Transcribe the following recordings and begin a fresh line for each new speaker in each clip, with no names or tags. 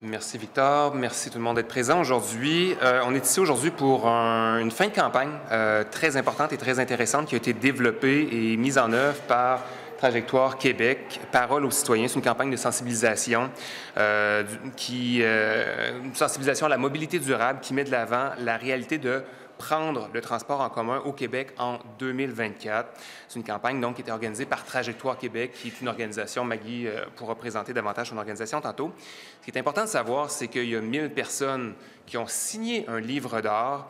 Merci Victor, merci tout le monde d'être présent aujourd'hui. On est ici aujourd'hui pour une fin de campagne très importante et très intéressante qui a été développée et mise en œuvre par Trajectoire Québec, Parole aux citoyens. C'est une campagne de sensibilisation, une sensibilisation à la mobilité durable qui met de l'avant la réalité de prendre le transport en commun au Québec en 2024. C'est une campagne donc qui était organisée par Trajectoire Québec, qui est une organisation, Maggie pourra présenter davantage son organisation tantôt. Ce qui est important de savoir, c'est qu'il y a 1000 personnes qui ont signé un livre d'art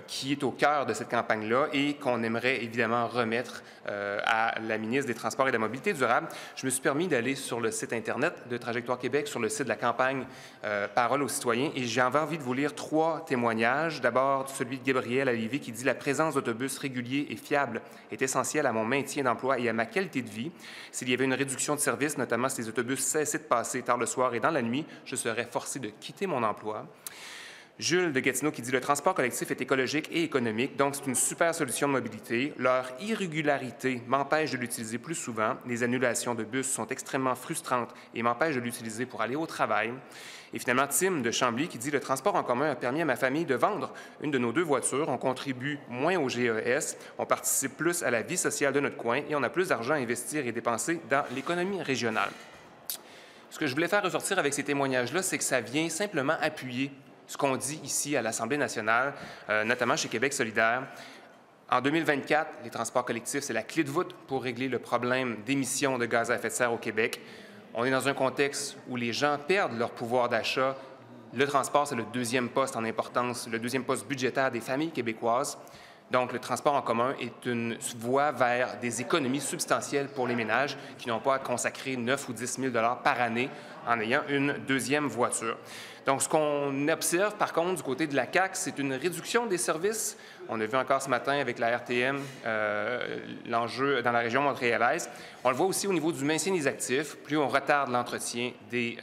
qui est au cœur de cette campagne-là et qu'on aimerait évidemment remettre à la ministre des Transports et de la Mobilité durable. Je me suis permis d'aller sur le site Internet de Trajectoire Québec, sur le site de la campagne Parole aux citoyens, et j'ai envie de vous lire 3 témoignages. D'abord, celui de Gabriel à Lévis qui dit « La présence d'autobus réguliers et fiables est essentielle à mon maintien d'emploi et à ma qualité de vie. S'il y avait une réduction de service, notamment si les autobus cessaient de passer tard le soir et dans la nuit, je serais forcé de quitter mon emploi. » Jules de Gatineau qui dit « Le transport collectif est écologique et économique, donc c'est une super solution de mobilité. Leur irrégularité m'empêche de l'utiliser plus souvent. Les annulations de bus sont extrêmement frustrantes et m'empêchent de l'utiliser pour aller au travail. » Et finalement, Tim de Chambly qui dit « Le transport en commun a permis à ma famille de vendre une de nos 2 voitures. On contribue moins au GES, on participe plus à la vie sociale de notre coin et on a plus d'argent à investir et dépenser dans l'économie régionale. » Ce que je voulais faire ressortir avec ces témoignages-là, c'est que ça vient simplement appuyer ce qu'on dit ici à l'Assemblée nationale, notamment chez Québec solidaire. En 2024, les transports collectifs, c'est la clé de voûte pour régler le problème d'émissions de gaz à effet de serre au Québec. On est dans un contexte où les gens perdent leur pouvoir d'achat. Le transport, c'est le 2e poste en importance, le 2e poste budgétaire des familles québécoises. Donc, le transport en commun est une voie vers des économies substantielles pour les ménages qui n'ont pas à consacrer 9 ou 10 000 $ par année en ayant une 2e voiture. Donc, ce qu'on observe, par contre, du côté de la CAQ, c'est une réduction des services. On a vu encore ce matin avec la RTM l'enjeu dans la région montréalaise. On le voit aussi au niveau du maintien des actifs. Plus on retarde l'entretien des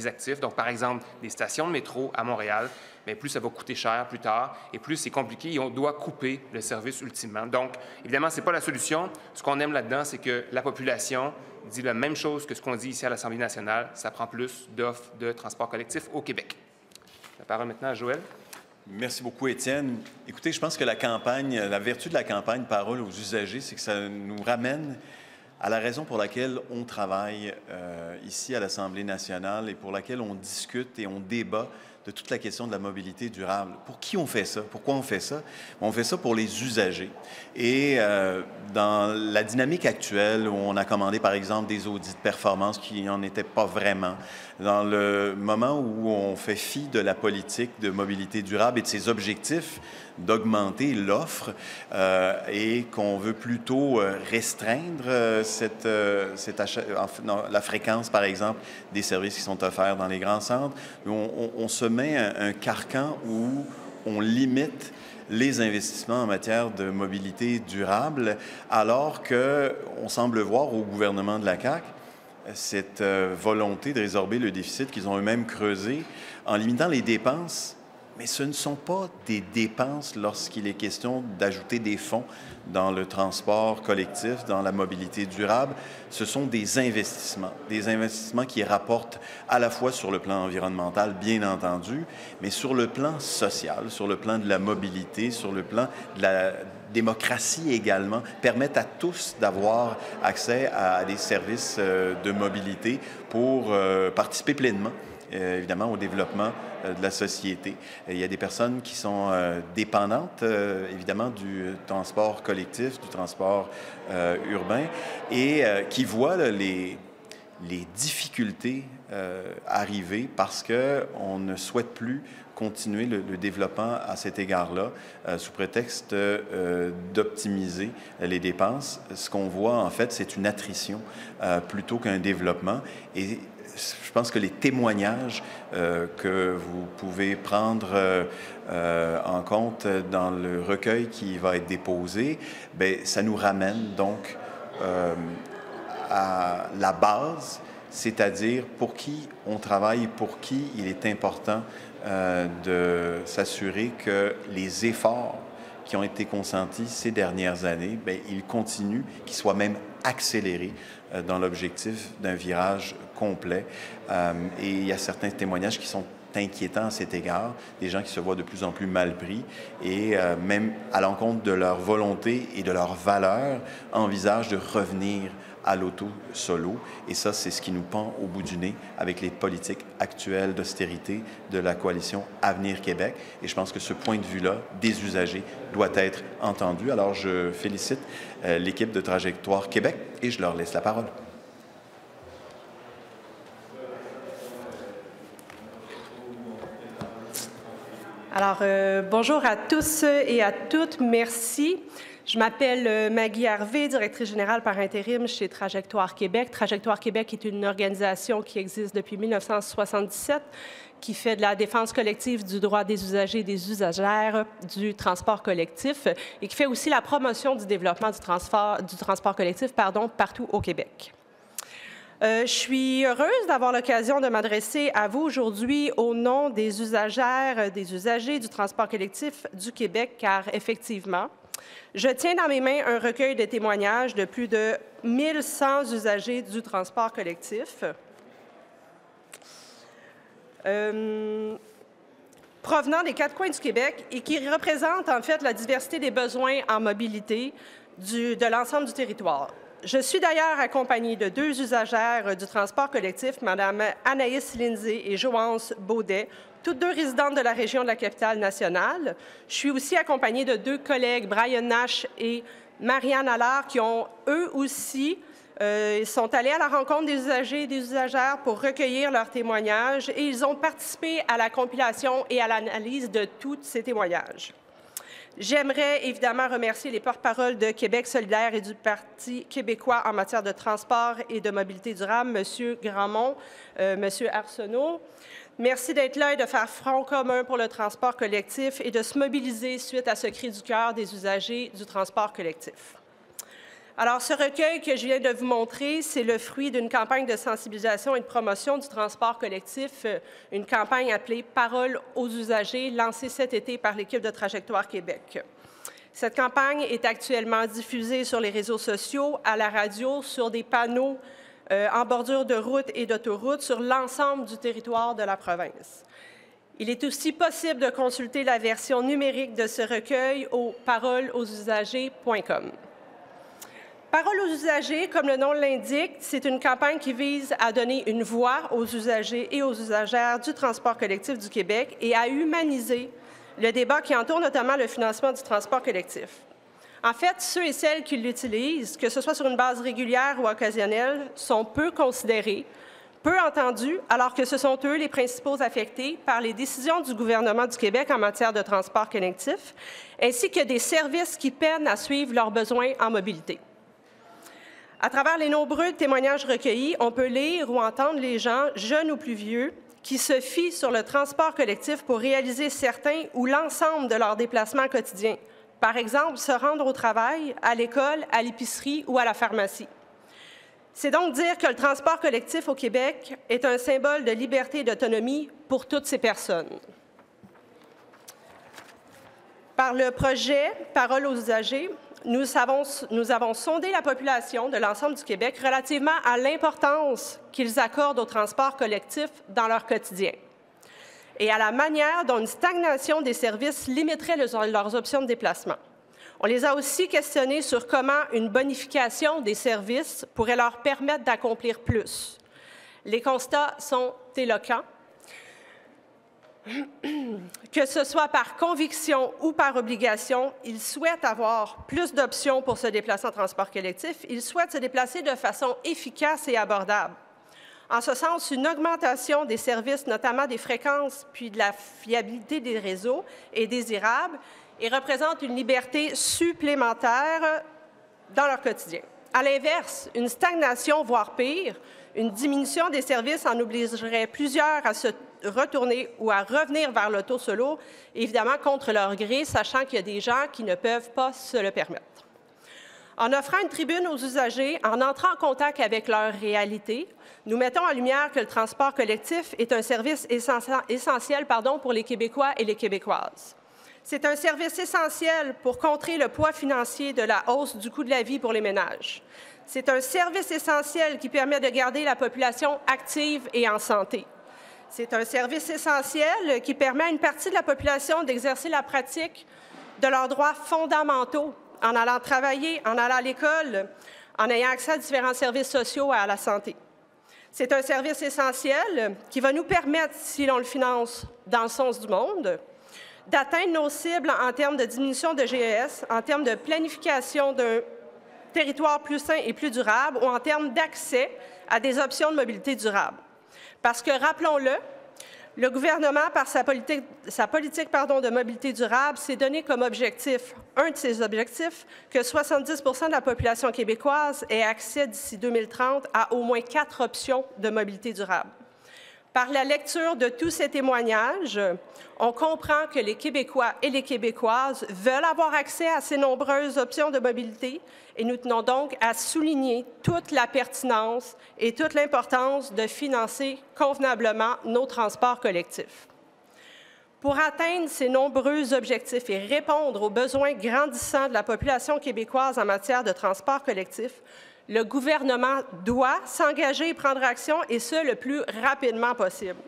actifs, donc par exemple des stations de métro à Montréal, mais plus ça va coûter cher plus tard et plus c'est compliqué et on doit couper le service ultimement. Donc, évidemment, ce n'est pas la solution. Ce qu'on aime là-dedans, c'est que la population dit la même chose que ce qu'on dit ici à l'Assemblée nationale. Ça prend plus d'offres de transport collectif au Québec. La parole maintenant à Joël.
Merci beaucoup, Étienne. Écoutez, je pense que la vertu de la campagne Parole aux usagers, c'est que ça nous ramène à la raison pour laquelle on travaille ici à l'Assemblée nationale et pour laquelle on discute et on débat de toute la question de la mobilité durable. Pour qui on fait ça? Pourquoi on fait ça? On fait ça pour les usagers. Et dans la dynamique actuelle, où on a commandé, par exemple, des audits de performance qui n'en étaient pas vraiment, dans le moment où on fait fi de la politique de mobilité durable et de ses objectifs d'augmenter l'offre et qu'on veut plutôt restreindre la fréquence, par exemple, des services qui sont offerts dans les grands centres, on se met un carcan où on limite les investissements en matière de mobilité durable, alors qu'on semble voir au gouvernement de la CAQ cette volonté de résorber le déficit qu'ils ont eux-mêmes creusé en limitant les dépenses. Mais ce ne sont pas des dépenses lorsqu'il est question d'ajouter des fonds dans le transport collectif, dans la mobilité durable. Ce sont des investissements qui rapportent à la fois sur le plan environnemental, bien entendu, mais sur le plan social, sur le plan de la mobilité, sur le plan de la démocratie également, permettent à tous d'avoir accès à des services de mobilité pour participer pleinement évidemment, au développement de la société. Il y a des personnes qui sont dépendantes, évidemment, du transport collectif, du transport urbain, et qui voient là, les difficultés arriver parce qu'on ne souhaite plus continuer le développement à cet égard-là, sous prétexte d'optimiser les dépenses. Ce qu'on voit, en fait, c'est une attrition plutôt qu'un développement. Et je pense que les témoignages que vous pouvez prendre en compte dans le recueil qui va être déposé, bien, ça nous ramène donc à la base, c'est-à-dire pour qui on travaille, pour qui il est important de s'assurer que les efforts qui ont été consentis ces dernières années, bien, ils continuent, qu'ils soient même accélérés dans l'objectif d'un virage complet. Et il y a certains témoignages qui sont inquiétants à cet égard, des gens qui se voient de plus en plus mal pris et même à l'encontre de leur volonté et de leurs valeurs, envisagent de revenir à l'auto solo. Et ça, c'est ce qui nous pend au bout du nez avec les politiques actuelles d'austérité de la coalition Avenir Québec. Et je pense que ce point de vue-là des usagers doit être entendu. Alors, je félicite l'équipe de Trajectoire Québec et je leur laisse la parole.
Alors, bonjour à tous et à toutes. Merci. Je m'appelle Maggie Harvey, directrice générale par intérim chez Trajectoire Québec. Trajectoire Québec est une organisation qui existe depuis 1977, qui fait de la défense collective du droit des usagers et des usagères du transport collectif et qui fait aussi la promotion du développement du transport collectif partout au Québec. Je suis heureuse d'avoir l'occasion de m'adresser à vous aujourd'hui au nom des usagères, des usagers du transport collectif du Québec, car effectivement, je tiens dans mes mains un recueil de témoignages de plus de 1100 usagers du transport collectif, provenant des 4 coins du Québec et qui représentent en fait la diversité des besoins en mobilité de l'ensemble du territoire. Je suis d'ailleurs accompagnée de 2 usagères du transport collectif, Mme Anaïs Lindsay et Joance Baudet, toutes 2 résidentes de la région de la Capitale-Nationale. Je suis aussi accompagnée de 2 collègues, Brian Nash et Marianne Allard, qui ont eux aussi sont allés à la rencontre des usagers et des usagères pour recueillir leurs témoignages et ils ont participé à la compilation et à l'analyse de tous ces témoignages. J'aimerais évidemment remercier les porte-paroles de Québec solidaire et du Parti québécois en matière de transport et de mobilité durable, M. Grandmont, M. Arsenault. Merci d'être là et de faire front commun pour le transport collectif et de se mobiliser suite à ce cri du cœur des usagers du transport collectif. Alors, ce recueil que je viens de vous montrer, c'est le fruit d'une campagne de sensibilisation et de promotion du transport collectif, une campagne appelée « Parole aux usagers » lancée cet été par l'équipe de Trajectoire Québec. Cette campagne est actuellement diffusée sur les réseaux sociaux, à la radio, sur des panneaux en bordure de routes et d'autoroutes sur l'ensemble du territoire de la province. Il est aussi possible de consulter la version numérique de ce recueil au paroleaususagers.com. Parole aux usagers, comme le nom l'indique, c'est une campagne qui vise à donner une voix aux usagers et aux usagères du transport collectif du Québec et à humaniser le débat qui entoure notamment le financement du transport collectif. En fait, ceux et celles qui l'utilisent, que ce soit sur une base régulière ou occasionnelle, sont peu considérés, peu entendus, alors que ce sont eux les principaux affectés par les décisions du gouvernement du Québec en matière de transport collectif, ainsi que des services qui peinent à suivre leurs besoins en mobilité. À travers les nombreux témoignages recueillis, on peut lire ou entendre les gens, jeunes ou plus vieux, qui se fient sur le transport collectif pour réaliser certains ou l'ensemble de leurs déplacements quotidiens. Par exemple, se rendre au travail, à l'école, à l'épicerie ou à la pharmacie. C'est donc dire que le transport collectif au Québec est un symbole de liberté et d'autonomie pour toutes ces personnes. Par le projet « Parole aux usagers », nous avons sondé la population de l'ensemble du Québec relativement à l'importance qu'ils accordent au transport collectif dans leur quotidien et à la manière dont une stagnation des services limiterait leurs options de déplacement. On les a aussi questionnés sur comment une bonification des services pourrait leur permettre d'accomplir plus. Les constats sont éloquents. Que ce soit par conviction ou par obligation, ils souhaitent avoir plus d'options pour se déplacer en transport collectif. Ils souhaitent se déplacer de façon efficace et abordable. En ce sens, une augmentation des services, notamment des fréquences puis de la fiabilité des réseaux, est désirable et représente une liberté supplémentaire dans leur quotidien. À l'inverse, une stagnation, voire pire, une diminution des services en obligerait plusieurs à se retourner ou à revenir vers l'auto solo, évidemment contre leur gré, sachant qu'il y a des gens qui ne peuvent pas se le permettre. En offrant une tribune aux usagers, en entrant en contact avec leur réalité, nous mettons en lumière que le transport collectif est un service essentiel pour les Québécois et les Québécoises. C'est un service essentiel pour contrer le poids financier de la hausse du coût de la vie pour les ménages. C'est un service essentiel qui permet de garder la population active et en santé. C'est un service essentiel qui permet à une partie de la population d'exercer la pratique de leurs droits fondamentaux en allant travailler, en allant à l'école, en ayant accès à différents services sociaux et à la santé. C'est un service essentiel qui va nous permettre, si l'on le finance dans le sens du monde, d'atteindre nos cibles en termes de diminution de GES, en termes de planification d'un territoire plus sain et plus durable ou en termes d'accès à des options de mobilité durable. Parce que, rappelons-le, le gouvernement, par sa politique de mobilité durable, s'est donné comme objectif, un de ses objectifs, que 70 de la population québécoise ait accès d'ici 2030 à au moins 4 options de mobilité durable. Par la lecture de tous ces témoignages, on comprend que les Québécois et les Québécoises veulent avoir accès à ces nombreuses options de mobilité et nous tenons donc à souligner toute la pertinence et toute l'importance de financer convenablement nos transports collectifs. Pour atteindre ces nombreux objectifs et répondre aux besoins grandissants de la population québécoise en matière de transport collectif, le gouvernement doit s'engager et prendre action, et ce, le plus rapidement possible.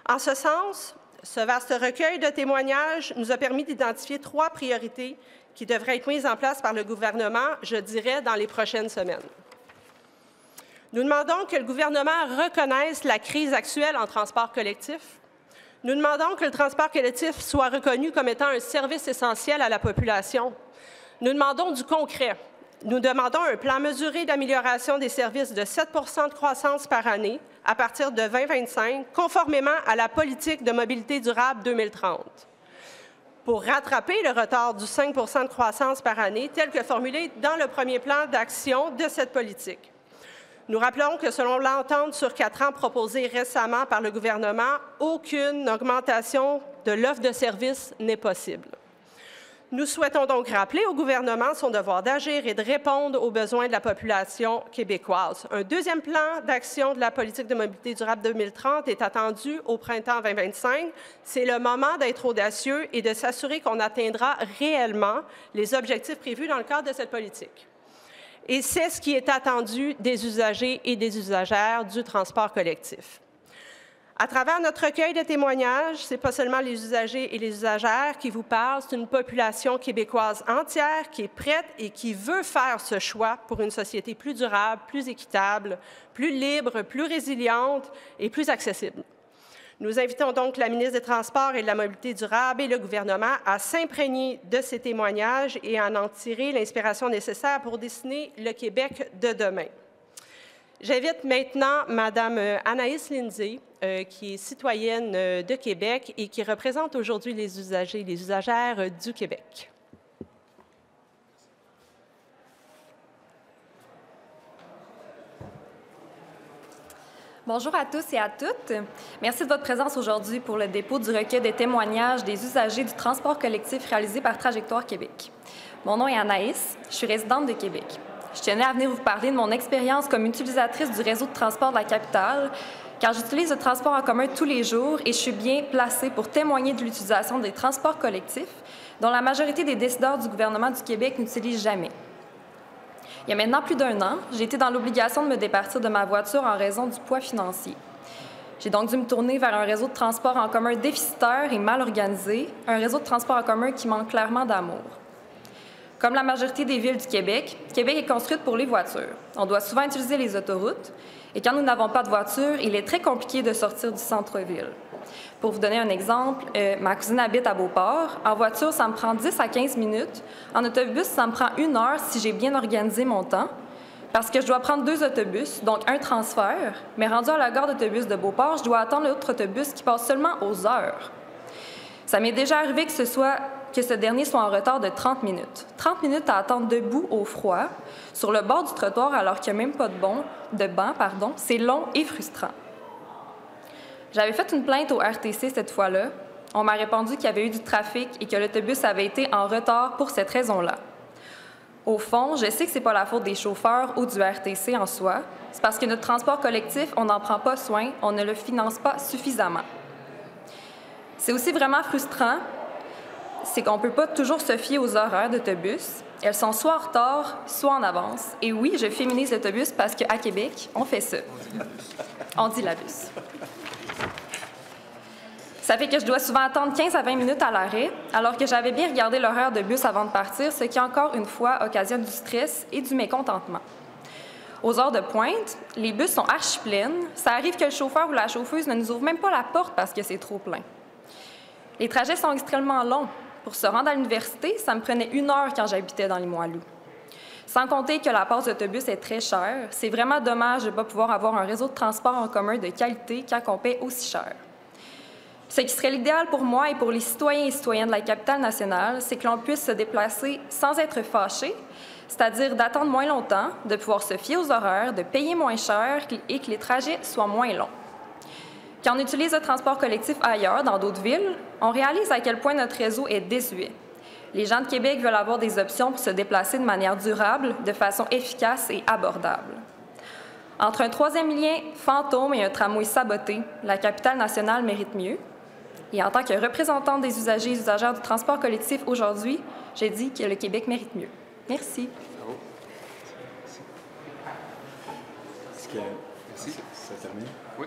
En ce sens, ce vaste recueil de témoignages nous a permis d'identifier 3 priorités qui devraient être mises en place par le gouvernement, je dirais, dans les prochaines semaines. Nous demandons que le gouvernement reconnaisse la crise actuelle en transport collectif. Nous demandons que le transport collectif soit reconnu comme étant un service essentiel à la population. Nous demandons du concret. Nous demandons un plan mesuré d'amélioration des services de 7 de croissance par année à partir de 2025, conformément à la politique de mobilité durable 2030. Pour rattraper le retard du 5 de croissance par année, tel que formulé dans le premier plan d'action de cette politique. Nous rappelons que selon l'entente sur 4 ans proposée récemment par le gouvernement, aucune augmentation de l'offre de services n'est possible. Nous souhaitons donc rappeler au gouvernement son devoir d'agir et de répondre aux besoins de la population québécoise. Un deuxième plan d'action de la politique de mobilité durable 2030 est attendu au printemps 2025. C'est le moment d'être audacieux et de s'assurer qu'on atteindra réellement les objectifs prévus dans le cadre de cette politique. Et c'est ce qui est attendu des usagers et des usagères du transport collectif. À travers notre recueil de témoignages, ce n'est pas seulement les usagers et les usagères qui vous parlent, c'est une population québécoise entière qui est prête et qui veut faire ce choix pour une société plus durable, plus équitable, plus libre, plus résiliente et plus accessible. Nous invitons donc la ministre des Transports et de la Mobilité durable et le gouvernement à s'imprégner de ces témoignages et à en tirer l'inspiration nécessaire pour dessiner le Québec de demain. J'invite maintenant Mme Anaïs Lindsay, qui est citoyenne de Québec et qui représente aujourd'hui les usagers et les usagères du Québec.
Bonjour à tous et à toutes. Merci de votre présence aujourd'hui pour le dépôt du recueil des témoignages des usagers du transport collectif réalisé par Trajectoire Québec. Mon nom est Anaïs, je suis résidente de Québec. Je tenais à venir vous parler de mon expérience comme utilisatrice du réseau de transport de la capitale, car j'utilise le transport en commun tous les jours et je suis bien placée pour témoigner de l'utilisation des transports collectifs, dont la majorité des décideurs du gouvernement du Québec n'utilisent jamais. Il y a maintenant plus d'1 an, j'ai été dans l'obligation de me départir de ma voiture en raison du poids financier. J'ai donc dû me tourner vers un réseau de transport en commun déficitaire et mal organisé, un réseau de transport en commun qui manque clairement d'amour. Comme la majorité des villes du Québec, Québec est construite pour les voitures. On doit souvent utiliser les autoroutes et quand nous n'avons pas de voiture, il est très compliqué de sortir du centre-ville. Pour vous donner un exemple, ma cousine habite à Beauport. En voiture, ça me prend 10 à 15 minutes. En autobus, ça me prend 1 heure si j'ai bien organisé mon temps, parce que je dois prendre 2 autobus, donc un transfert. Mais rendu à la gare d'autobus de Beauport, je dois attendre l'autre autobus qui passe seulement aux heures. Ça m'est déjà arrivé que ce dernier soit en retard de 30 minutes. 30 minutes à attendre debout au froid, sur le bord du trottoir alors qu'il n'y a même pas de banc, c'est long et frustrant. J'avais fait une plainte au RTC cette fois-là. On m'a répondu qu'il y avait eu du trafic et que l'autobus avait été en retard pour cette raison-là. Au fond, je sais que ce n'est pas la faute des chauffeurs ou du RTC en soi. C'est parce que notre transport collectif, on n'en prend pas soin, on ne le finance pas suffisamment. C'est aussi vraiment frustrant. c'est qu'on ne peut pas toujours se fier aux horaires d'autobus. Elles sont soit en retard, soit en avance. Et oui, je féminise l'autobus parce qu'à Québec, on fait ça. On dit la bus. Ça fait que je dois souvent attendre 15 à 20 minutes à l'arrêt, alors que j'avais bien regardé l'horaire de bus avant de partir, ce qui, encore une fois, occasionne du stress et du mécontentement. Aux heures de pointe, les bus sont archi pleines. Ça arrive que le chauffeur ou la chauffeuse ne nous ouvre même pas la porte parce que c'est trop plein. Les trajets sont extrêmement longs. Pour se rendre à l'université, ça me prenait 1 heure quand j'habitais dans Limoilou. Sans compter que la passe d'autobus est très chère, c'est vraiment dommage de ne pas pouvoir avoir un réseau de transport en commun de qualité quand on paie aussi cher. Ce qui serait l'idéal pour moi et pour les citoyens et citoyennes de la capitale nationale, c'est que l'on puisse se déplacer sans être fâché, c'est-à-dire d'attendre moins longtemps, de pouvoir se fier aux horaires, de payer moins cher et que les trajets soient moins longs. Quand on utilise le transport collectif ailleurs, dans d'autres villes, on réalise à quel point notre réseau est désuet. Les gens de Québec veulent avoir des options pour se déplacer de manière durable, de façon efficace et abordable. Entre un 3e lien fantôme et un tramway saboté, la capitale nationale mérite mieux. Et en tant que représentante des usagers et usagères du transport collectif aujourd'hui, j'ai dit que le Québec mérite mieux. Merci.
Est-ce que ça termine?
Oui.